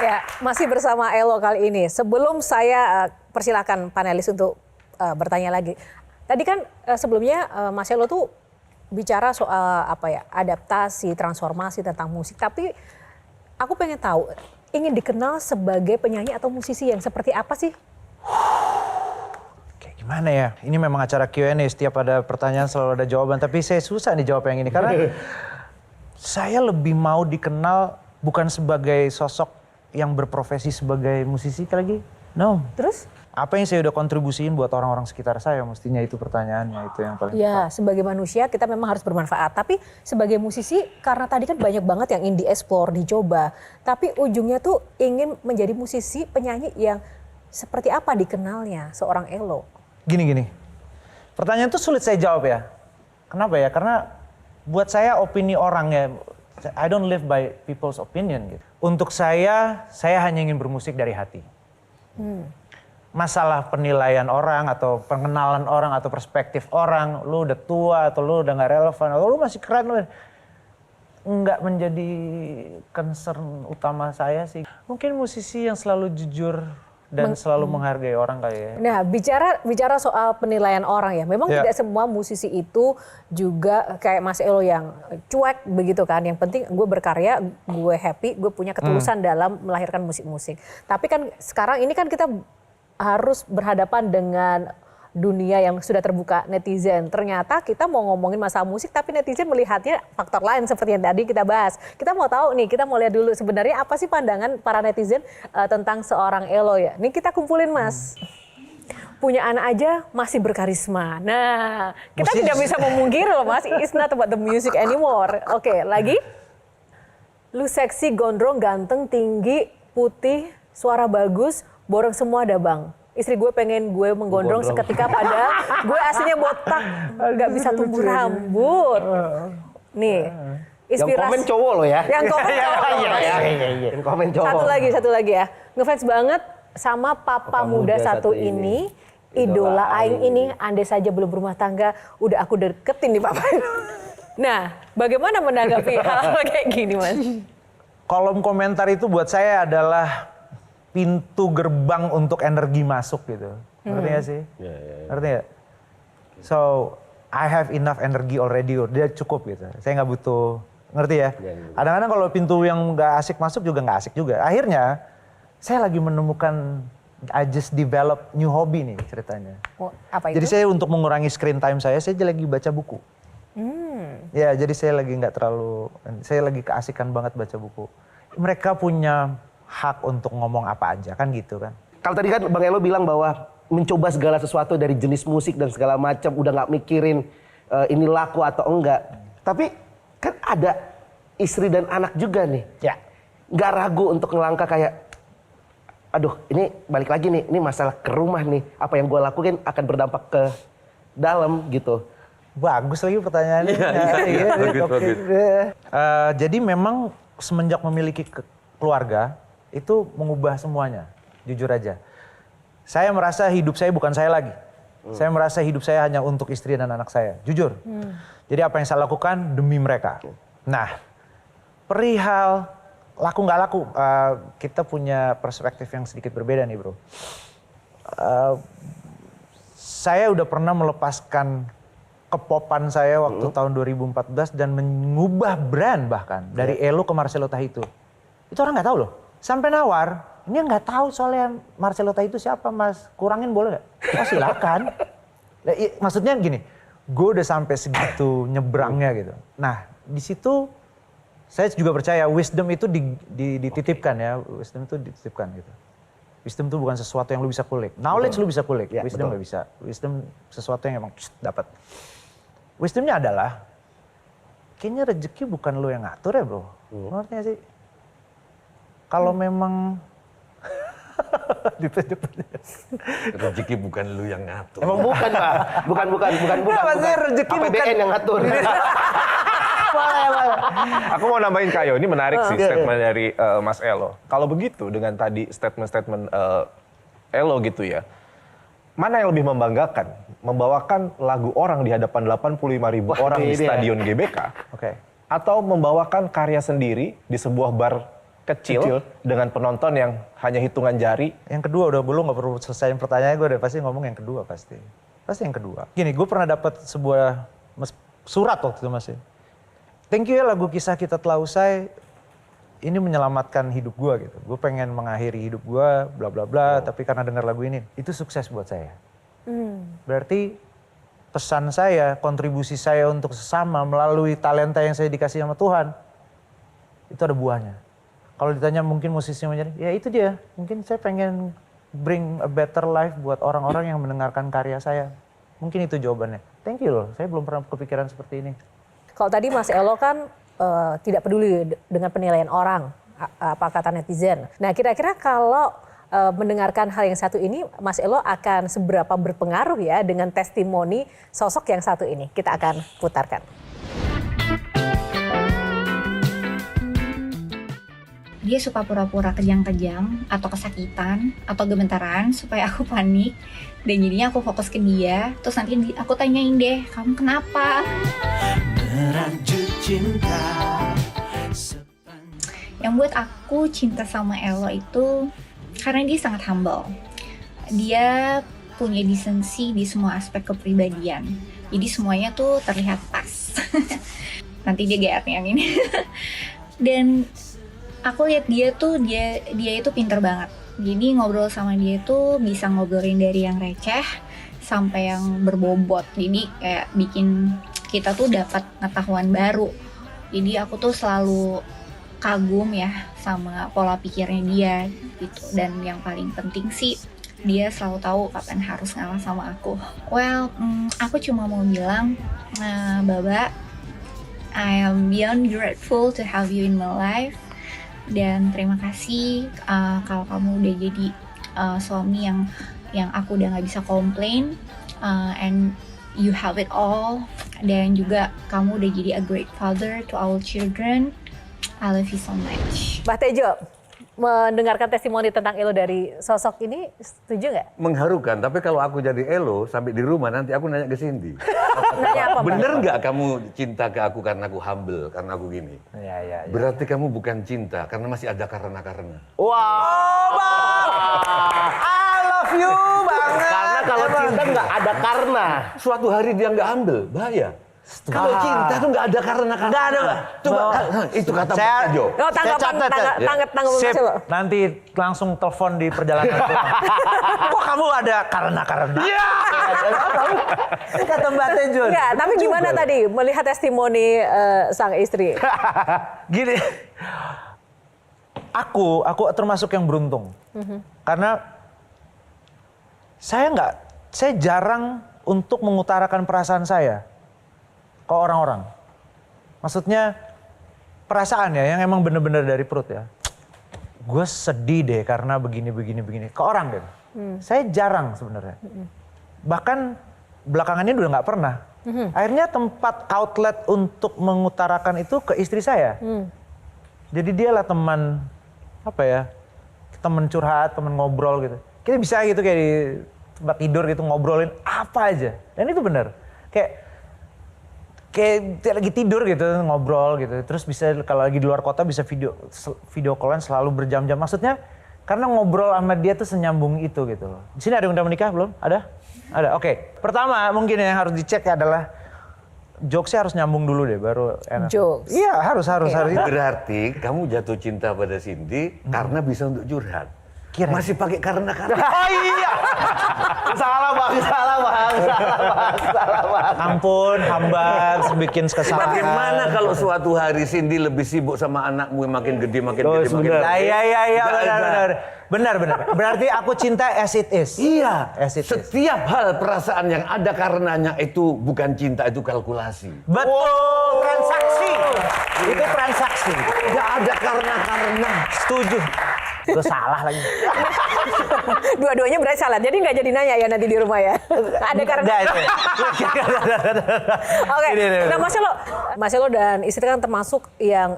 Ya, masih bersama Elo kali ini. Sebelum saya persilahkan panelis untuk bertanya lagi. Tadi kan sebelumnya Mas Elo tuh bicara soal apa ya, adaptasi, transformasi tentang musik. Tapi aku pengen tahu, ingin dikenal sebagai penyanyi atau musisi yang seperti apa sih? Kayak gimana ya? Ini memang acara Q&A, setiap ada pertanyaan selalu ada jawaban. Tapi saya susah nih jawab yang ini karena saya lebih mau dikenal bukan sebagai sosok yang berprofesi sebagai musisi lagi. No. Terus? Apa yang saya udah kontribusiin buat orang-orang sekitar saya, mestinya itu pertanyaannya, itu yang paling ya, sebagai manusia kita memang harus bermanfaat. Tapi sebagai musisi, karena tadi kan banyak banget yang ingin dieksplor, dicoba. Tapi ujungnya tuh ingin menjadi musisi, penyanyi yang seperti apa dikenalnya seorang Elo? Gini. Pertanyaan itu sulit saya jawab ya. Kenapa ya? Karena buat saya opini orang ya, I don't live by people's opinion gitu. Untuk saya hanya ingin bermusik dari hati. Masalah penilaian orang atau pengenalan orang atau perspektif orang, lu udah tua atau lu udah gak relevan, atau lu masih keren, lu nggak menjadi concern utama saya sih. Mungkin musisi yang selalu jujur dan selalu menghargai orang kali ya. Nah, bicara soal penilaian orang ya, memang tidak semua musisi itu juga kayak Mas Elo yang cuek begitu kan. Yang penting gue berkarya, gue happy, gue punya ketulusan dalam melahirkan musik-musik. Tapi kan sekarang ini kan kita harus berhadapan dengan dunia yang sudah terbuka, netizen. Ternyata kita mau ngomongin masalah musik tapi netizen melihatnya faktor lain seperti yang tadi kita bahas. Kita mau tahu nih, kita mau lihat dulu sebenarnya apa sih pandangan para netizen tentang seorang Elo ya. Nih kita kumpulin Mas. Punya anak aja masih berkarisma. Nah, kita tidak bisa memungkiri loh Mas, it's not about the music anymore. Oke, lagi. Lu seksi, gondrong, ganteng, tinggi, putih, suara bagus, borong semua ada bang. Istri gue pengen gue menggondrong seketika padahal gue aslinya botak, nggak bisa tumbuh rambut. Nih, inspirasi. Yang komen cowok loh ya. Yang komen cowok. Yang komen cowok. Satu lagi ya. Ngefans banget sama papa muda satu ini. Idola aing ini, andai saja belum berumah tangga, udah aku deketin nih papa. Nah, bagaimana menanggapi hal-hal kayak gini Mas? Kolom komentar itu buat saya adalah pintu gerbang untuk energi masuk gitu. Ngerti gak sih? Ngerti gak? So, I have enough energy already, dia cukup gitu. Saya nggak butuh, ngerti ya? Kadang-kadang kalau pintu yang nggak asik masuk juga nggak asik juga. Akhirnya, saya lagi menemukan, I just develop new hobby nih ceritanya. Oh, apa itu? Jadi saya untuk mengurangi screen time saya lagi baca buku. Ya, jadi saya lagi nggak terlalu, saya lagi keasikan banget baca buku. Mereka punya hak untuk ngomong apa aja kan gitu kan. Kalau tadi kan Bang Elo bilang bahwa mencoba segala sesuatu dari jenis musik dan segala macam, udah nggak mikirin ini laku atau enggak. Tapi kan ada istri dan anak juga nih. Ya. Nggak ragu untuk ngelangkah kayak, aduh ini balik lagi nih, ini masalah ke rumah nih. Apa yang gue lakuin akan berdampak ke dalam gitu. Bagus lagi pertanyaannya. Jadi memang semenjak memiliki keluarga, itu mengubah semuanya, jujur aja. Saya merasa hidup saya bukan saya lagi. Saya merasa hidup saya hanya untuk istri dan anak saya, jujur. Jadi apa yang saya lakukan demi mereka. Nah, perihal laku nggak laku, kita punya perspektif yang sedikit berbeda nih bro. Saya udah pernah melepaskan kepopan saya waktu tahun 2014 dan mengubah brand bahkan dari Elo ke Marcelo Tahitu. Itu orang nggak tahu loh. Sampai nawar, ini nggak tahu soalnya Marcelo Tahitu siapa mas, kurangin boleh nggak? Oh silakan. Maksudnya gini, gue udah sampai segitu nyebrangnya gitu. Nah di situ saya juga percaya wisdom itu dititipkan ya, wisdom itu dititipkan gitu. Wisdom itu bukan sesuatu yang lu bisa kulik. Knowledge lu bisa kulik, wisdom nggak bisa. Wisdom sesuatu yang emang dapat. Wisdomnya adalah, kayaknya rezeki bukan lu yang ngatur ya bro. Ngerti gak sih? Kalau memang rezeki bukan lu yang ngatur. Emang bukan Pak, bukan. Maksudnya rezeki APBN yang ngatur. Aku mau nambahin Kayo, ini menarik sih statement dari Mas Elo. Kalau begitu dengan tadi statement Elo gitu ya, mana yang lebih membanggakan? Membawakan lagu orang di hadapan 85.000 orang di Stadion GBK, atau membawakan karya sendiri di sebuah bar kecil dengan penonton yang hanya hitungan jari. Yang kedua udah gue nggak perlu selesaiin pertanyaannya, gue udah pasti ngomong yang kedua pasti yang kedua. Gini, gue pernah dapat sebuah surat waktu itu masih. Thank you ya lagu Kisah Kita Telah Usai, ini menyelamatkan hidup gue gitu. Gue pengen mengakhiri hidup gue, bla bla bla, tapi karena dengar lagu ini, itu sukses buat saya. Berarti pesan saya, kontribusi saya untuk sesama melalui talenta yang saya dikasih sama Tuhan, itu ada buahnya. Kalau ditanya mungkin musisinya menjadi, ya itu dia. Mungkin saya pengen bring a better life buat orang-orang yang mendengarkan karya saya. Mungkin itu jawabannya. Thank you loh, saya belum pernah kepikiran seperti ini. Kalau tadi Mas Elo kan tidak peduli dengan penilaian orang, apa kata netizen. Nah kira-kira kalau mendengarkan hal yang satu ini, Mas Elo akan seberapa berpengaruh ya dengan testimoni sosok yang satu ini? Kita akan putarkan. Dia suka pura-pura kejang-kejang atau kesakitan atau gemetaran supaya aku panik, dan jadinya aku fokus ke dia, terus nanti aku tanyain deh, kamu kenapa? Yang buat aku cinta sama Elo itu karena dia sangat humble. Dia punya desensi di semua aspek kepribadian, jadi semuanya tuh terlihat pas. Nanti dia GR yang ini. Dan aku lihat dia itu pinter banget. Jadi ngobrol sama dia tuh bisa ngobrolin dari yang receh sampai yang berbobot. Jadi kayak bikin kita tuh dapat pengetahuan baru. Jadi aku tuh selalu kagum ya sama pola pikirnya dia gitu. Dan yang paling penting sih dia selalu tahu kapan harus ngalah sama aku. Well, aku cuma mau bilang, Baba, I am beyond grateful to have you in my life. Dan terima kasih kalau kamu udah jadi suami yang aku udah nggak bisa komplain, and you have it all. Dan juga kamu udah jadi a great father to our children. I love you so much. Mbak Tejo, mendengarkan testimoni tentang Elo dari sosok ini, setuju nggak? Mengharukan, tapi kalau aku jadi Elo sampai di rumah nanti aku nanya ke Cindy. Nanya apa, Mbak? Bener nggak kamu cinta ke aku karena aku humble, karena aku gini? Ya. Berarti kamu bukan cinta karena masih ada karena-karena. Wow, I love you banget. Karena kalau cinta nggak ada karena. Suatu hari dia nggak humble, bahaya. Kalau cinta tuh nggak ada karena-karena. Nggak ada, Mbak. Coba, itu kata Mbak Tejo. Oh, tanggapan Mas Sip, Elo. nanti langsung telepon di perjalanan. Kok kamu ada karena? Iya. Kata Mbak Tejo. Enggak, tapi gimana tadi melihat testimoni sang istri? Gini, aku termasuk yang beruntung. Karena saya jarang untuk mengutarakan perasaan saya ke orang-orang. Maksudnya perasaan ya, yang emang bener-bener dari perut ya. Gue sedih deh karena begini. Ke orang deh. Saya jarang sebenarnya. Bahkan belakangan ini udah nggak pernah. Akhirnya tempat outlet untuk mengutarakan itu ke istri saya. Jadi dialah teman, teman curhat, teman ngobrol gitu. Kita bisa gitu kayak di tempat tidur gitu ngobrolin apa aja. Dan itu bener. Kayak lagi tidur gitu ngobrol gitu. Terus bisa kalau lagi di luar kota bisa video callan selalu berjam-jam. Maksudnya karena ngobrol sama dia tuh senyambung itu gitu loh. Di sini ada yang udah menikah belum? Ada? Oke. Pertama mungkin yang harus dicek adalah jokesnya harus nyambung dulu deh baru enak. Jokes. Iya harus. Berarti kamu jatuh cinta pada Cindy karena bisa untuk curhat. Kira. Masih pakai karena. Oh iya. Salah bang. Ampun, hamba bikin kesalahan. Bagaimana kalau suatu hari Cindy lebih sibuk sama anakmu yang makin gede, makin gede. Iya, benar. Berarti aku cinta as it is. Iya. As it is. Setiap hal perasaan yang ada karenanya itu bukan cinta, itu kalkulasi. Betul, transaksi. Itu transaksi. Tidak ada karena. Setuju. Gue salah lagi. Dua-duanya berarti salah. Jadi nggak jadi nanya ya nanti di rumah ya. Ada karena. Oke. Nah Mas Elo dan istri kan termasuk yang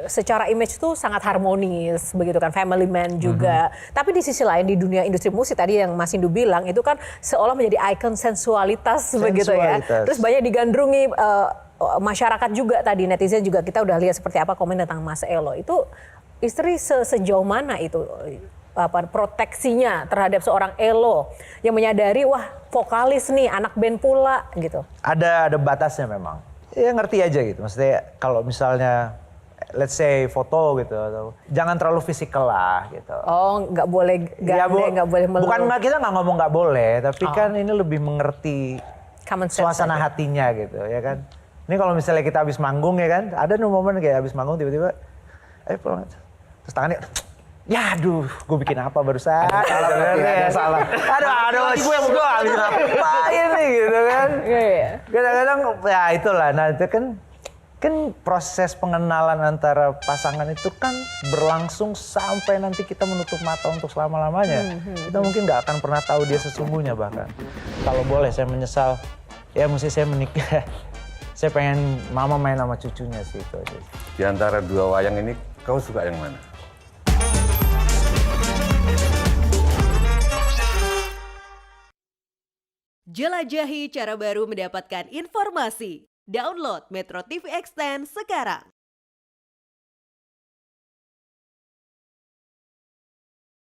secara image tuh sangat harmonis begitu kan, family man juga. Tapi di sisi lain di dunia industri musik tadi yang Mas Indu bilang itu kan seolah menjadi ikon sensualitas begitu ya. Terus banyak digandrungi masyarakat juga tadi, netizen juga, kita udah lihat seperti apa komen tentang Mas Elo. Itu istri sejauh mana itu proteksinya terhadap seorang Elo yang menyadari wah vokalis nih anak band pula gitu. Ada batasnya memang. Ya ngerti aja gitu. Maksudnya kalau misalnya let's say foto gitu atau jangan terlalu fisikal lah gitu. Oh, nggak boleh gandeng, nggak boleh meluk. Bukan kita nggak ngomong nggak boleh, tapi kan ini lebih mengerti Common sense suasana aja. hatinya gitu ya kan. Ini kalau misalnya kita habis manggung ya kan, ada nih momen kayak habis manggung tiba-tiba, ayo pulang. Terus tangannya, ya aduh, gue bikin apa barusan? Ada salah. Aduh, gue habis ngapain nih gitu kan. Iya. Kadang-kadang ya itulah, nah itu kan proses pengenalan antara pasangan itu kan berlangsung sampai nanti kita menutup mata untuk selama-lamanya. Kita mungkin nggak akan pernah tahu dia sesungguhnya bahkan. Kalau boleh saya menyesal, ya mesti saya menikah. Saya pengen mama main sama cucunya sih itu aja. Di antara dua wayang ini, kau suka yang mana? Jelajahi cara baru mendapatkan informasi. Download Metro TV Extend sekarang.